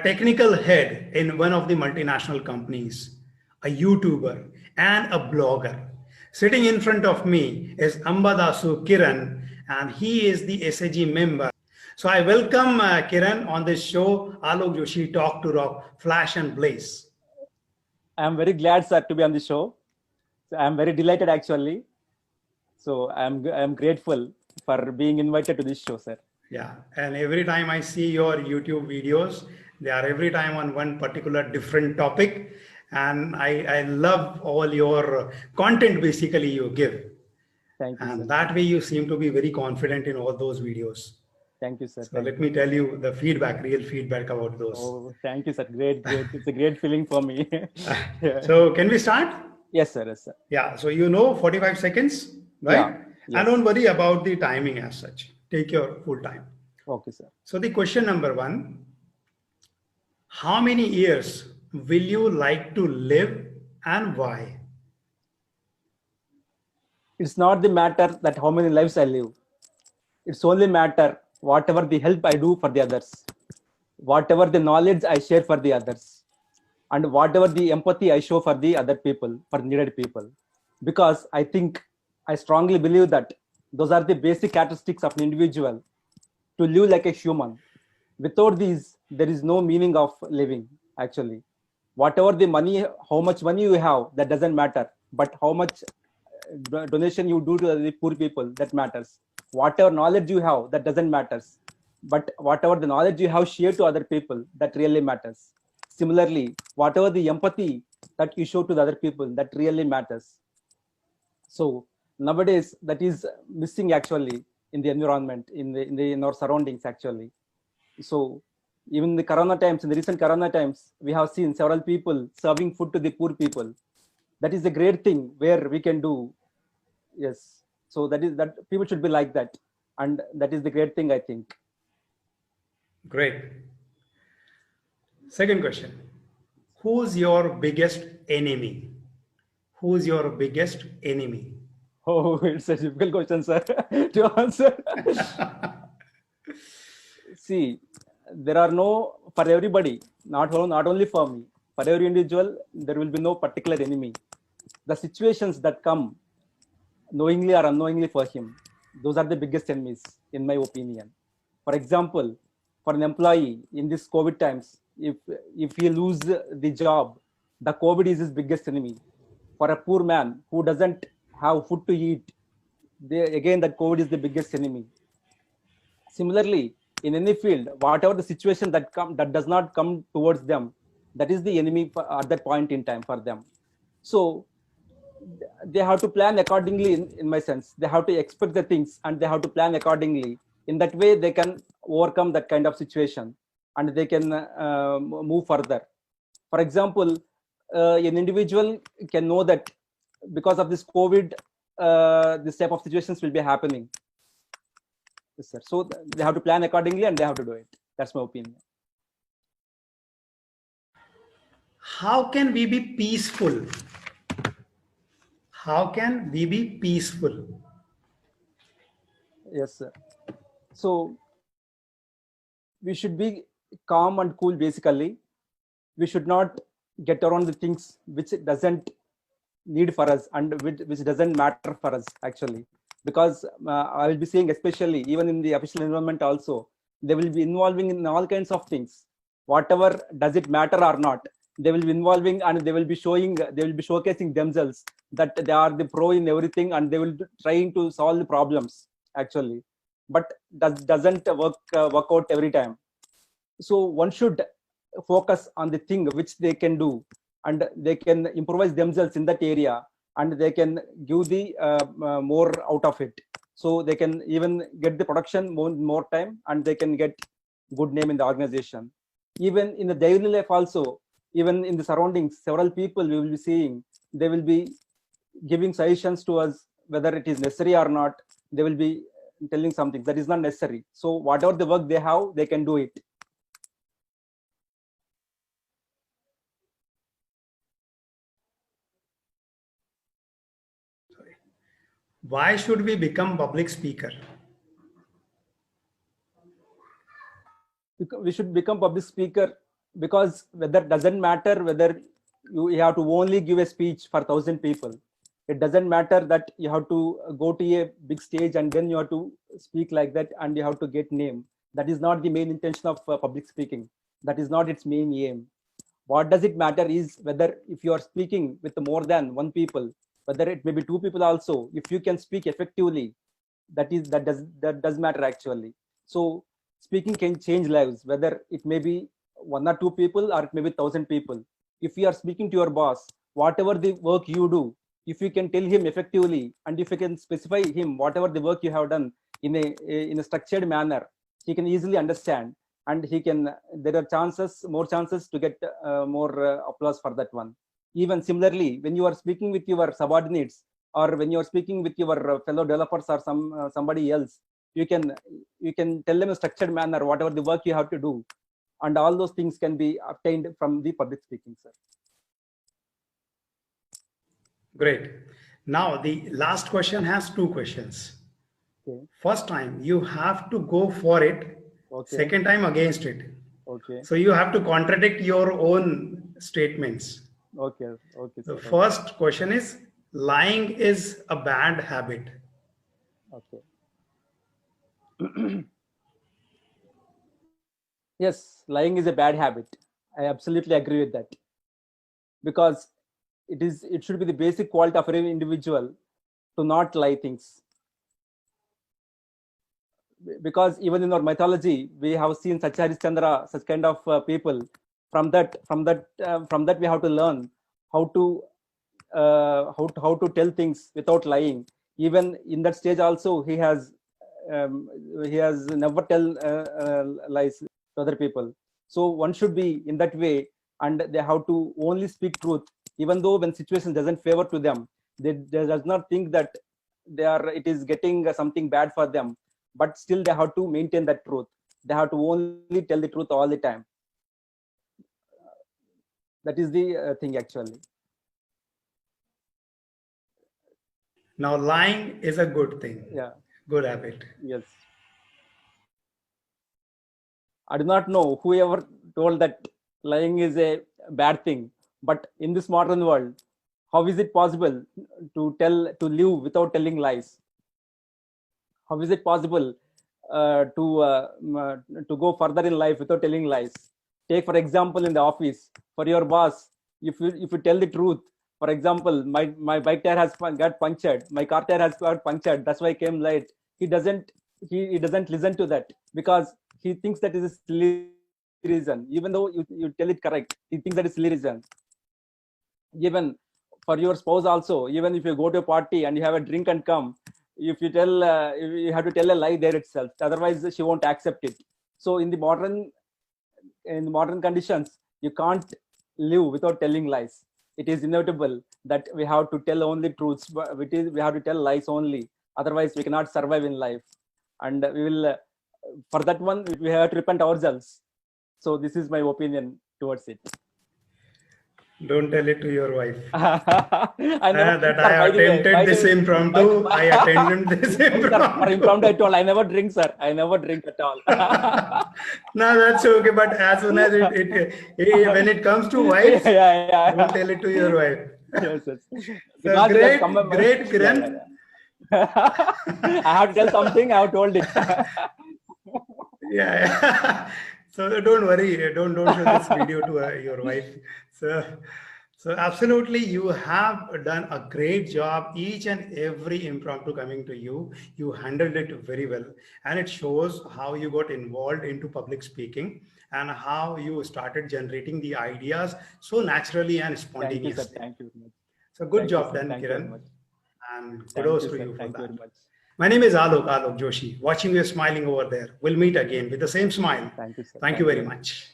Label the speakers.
Speaker 1: technical head in one of the multinational companies, a YouTuber, and a blogger. Sitting in front of me is Ambadasu Kiran, and he is the SAG member. So I welcome Kiran on this show, Alok Joshi Talk to Rock, Flash and Blaze.
Speaker 2: I'm very glad, sir, to be on the show. So I'm very delighted, actually. So I'm grateful for being invited to this show, sir.
Speaker 1: Yeah, and every time I see your YouTube videos, they are every time on one particular different topic. And I love all your content basically you give.
Speaker 2: Thank you,
Speaker 1: And
Speaker 2: sir.
Speaker 1: that way you seem to be very confident in all those videos.
Speaker 2: Thank you, sir.
Speaker 1: So let me tell you the feedback, real feedback about those.
Speaker 2: Oh, thank you, sir. Great. It's a great feeling for me.
Speaker 1: Yeah. So can we start?
Speaker 2: Yes, sir. Yes, sir.
Speaker 1: Yeah, so 45 seconds, right?
Speaker 2: Yeah. Yes.
Speaker 1: And don't worry about the timing as such. Take your full time.
Speaker 2: Okay, sir.
Speaker 1: So the question number one, how many years will you like to live and why?
Speaker 2: It's not the matter that how many lives I live. It's only matter whatever the help I do for the others, whatever the knowledge I share for the others, and whatever the empathy I show for the other people, for needed people. Because I strongly believe that those are the basic characteristics of an individual to live like a human. Without these, there is no meaning of living, actually. Whatever the money, how much money you have, that doesn't matter. But how much donation you do to the poor people, that matters. Whatever knowledge you have, that doesn't matters. But whatever the knowledge you have shared to other people, that really matters. Similarly, whatever the empathy that you show to the other people, that really matters. So nowadays, that is missing actually in the environment, in our surroundings actually. So even in the Corona times, in the recent Corona times, we have seen several people serving food to the poor people. That is a great thing where we can do. Yes. So that people should be like that. And that is the great thing, I think.
Speaker 1: Great. Second question. Who's your biggest enemy? Who's your biggest enemy?
Speaker 2: Oh, it's a difficult question, sir, to answer. See, there are no, for everybody, not only for me, for every individual, there will be no particular enemy. The situations that come knowingly or unknowingly for him, those are the biggest enemies, in my opinion. For example, for an employee in this COVID times, if he lose the job, the COVID is his biggest enemy. For a poor man who doesn't have food to eat, again that COVID is the biggest enemy. Similarly, in any field, whatever the situation that does not come towards them, that is the enemy at that point in time for them. So they have to plan accordingly. In my sense, they have to expect the things and they have to plan accordingly. In that way, they can overcome that kind of situation and they can move further. For example, an individual can know that because of this COVID, this type of situations will be happening. Yes, sir. So they have to plan accordingly and they have to do it. That's my opinion.
Speaker 1: How can we be peaceful? How can we be peaceful?
Speaker 2: Yes, sir. So we should be calm and cool, basically. We should not get around the things which doesn't need for us and which doesn't matter for us, actually. Because I will be saying, especially even in the official environment also, they will be involving in all kinds of things. Whatever, does it matter or not, they will be involving and they will be showcasing themselves that they are the pro in everything and they will be trying to solve the problems, actually. But doesn't work out every time. So one should focus on the thing which they can do and they can improvise themselves in that area and they can give the more out of it. So they can even get the production more time and they can get good name in the organization. Even in the daily life also, even in the surroundings, several people we will be seeing, they will be giving suggestions to us whether it is necessary or not. They will be telling something that is not necessary. So whatever the work they have, they can do it.
Speaker 1: Why should we become public speaker?
Speaker 2: We should become public speaker because whether doesn't matter whether you have to only give a speech for 1,000 people. It doesn't matter that you have to go to a big stage and then you have to speak like that and you have to get name. That is not the main intention of public speaking. That is not its main aim. What does it matter is whether if you are speaking with more than one people, whether it may be two people also, if you can speak effectively, that does matter actually. So speaking can change lives, whether it may be one or two people or it may be 1,000 people. If you are speaking to your boss, whatever the work you do, if you can tell him effectively and if you can specify him whatever the work you have done in a structured manner, he can easily understand, and he can, there are more chances to get more applause for that one. Even similarly, when you are speaking with your subordinates or when you are speaking with your fellow developers or somebody else, you can tell them in a structured manner whatever the work you have to do, and all those things can be obtained from the public speaking, sir.
Speaker 1: Great. Now the last question has two questions.
Speaker 2: Okay.
Speaker 1: First time you have to go for it.
Speaker 2: Okay.
Speaker 1: Second time against it.
Speaker 2: Okay.
Speaker 1: So you have to contradict your own statements.
Speaker 2: Okay. Okay.
Speaker 1: The first question is, lying is a bad habit.
Speaker 2: Okay. Yes, lying is a bad habit. I absolutely agree with that, because it should be the basic quality of every individual to not lie things. Because even in our mythology, we have seen such Harishchandra, such kind of people. From that we have to learn how to tell things without lying. Even in that stage, also he has never tell lies to other people. So one should be in that way, and they have to only speak truth, even though when situation doesn't favor to them, they does not think that it is getting something bad for them. But still they have to maintain that truth. They have to only tell the truth all the time. That is the thing actually.
Speaker 1: Now lying is a good thing.
Speaker 2: Yeah.
Speaker 1: Good habit.
Speaker 2: Yes. I do not know whoever told that lying is a bad thing, but in this modern world, how is it possible to live without telling lies? How is it possible to go further in life without telling lies? Take for example, in the office, for your boss, if you tell the truth. For example, my bike tire has got punctured, my car tire has got punctured, that's why I came late. He doesn't listen to that, because he thinks that is a silly reason. Even though you tell it correct, he thinks that is silly reason. Even for your spouse also, even if you go to a party and you have a drink and come, if you have to tell a lie there itself, otherwise she won't accept it. So in the modern conditions, you can't live without telling lies. It is inevitable that we have to tell only truths, but we have to tell lies only, otherwise we cannot survive in life. And we will for that one we have to repent ourselves. So this is my opinion towards it.
Speaker 1: Don't tell it to your wife.
Speaker 2: I never
Speaker 1: I attempted this impromptu. I attended this impromptu.
Speaker 2: For impromptu at all, I never drink, sir. I never drink at all.
Speaker 1: No, that's okay. But as soon as when it comes to wives, don't tell it to your wife.
Speaker 2: Yes, yes.
Speaker 1: So great, Kiran.
Speaker 2: I have to tell something. I have told it.
Speaker 1: Yeah. So don't worry. Don't show this video to your wife. So absolutely, you have done a great job. Each and every impromptu coming to you, you handled it very well. And it shows how you got involved into public speaking and how you started generating the ideas so naturally and spontaneously.
Speaker 2: Thank you, sir. Thank you very much.
Speaker 1: So good job done, Kiran. And kudos to you for that. Thank you very much. My name is Alok Joshi. Watching you smiling over there. We'll meet again with the same smile.
Speaker 2: Thank you, sir.
Speaker 1: Thank you very much.